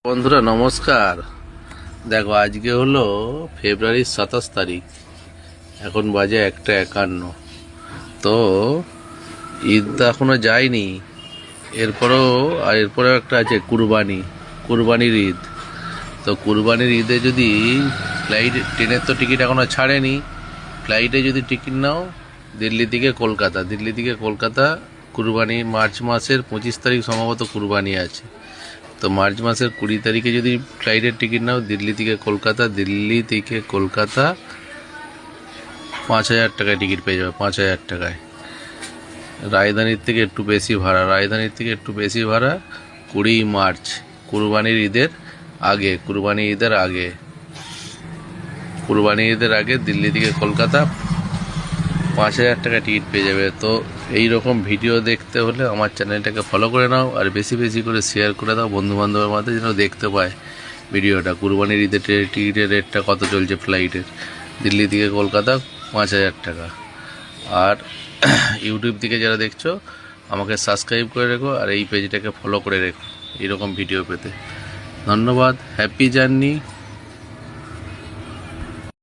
বন্ধুরা নমস্কার। দেখো আজকে হলো ফেব্রুয়ারির 27 তারিখ, এখন বাজে 1:51। তো ঈদ তো এখনো যায়নি, এরপরেও একটা আছে কুরবানির ঈদ। তো কুরবানির ঈদে যদি ট্রেনের তো টিকিট এখনো ছাড়েনি, ফ্লাইটে যদি টিকিট নাও দিল্লি থেকে কলকাতা কুরবানি মার্চ মাসের 25 তারিখ সম্ভবত কুরবানি আছে। তো মার্চ মাসের 20 তারিখে যদি ফ্লাইটের টিকিট নাও দিল্লি থেকে কলকাতা 5,000 টাকায় টিকিট পেয়ে যাবে, 5,000 টাকায়। রাজধানীর থেকে একটু বেশি ভাড়া 20 মার্চ কুরবানির ঈদের আগে দিল্লি থেকে কলকাতা 5,000 টাকা টিকিট পেয়ে যাবে। তো এই রকম ভিডিও দেখতে হলে আমার চ্যানেলটাকে ফলো করে নাও, আর বেশি বেশি করে শেয়ার করে দাও বন্ধু বান্ধবের মধ্যে, যেন দেখতে পায় ভিডিওটা। কুরবানির ঈদের টিকিটের রেটটা কত চলছে ফ্লাইটের, দিল্লি থেকে কলকাতা 5,000 টাকা। আর ইউটিউব থেকে যারা দেখছো আমাকে সাবস্ক্রাইব করে রেখো, আর এই পেজটাকে ফলো করে রেখো এইরকম ভিডিও পেতে। ধন্যবাদ। Happy journey.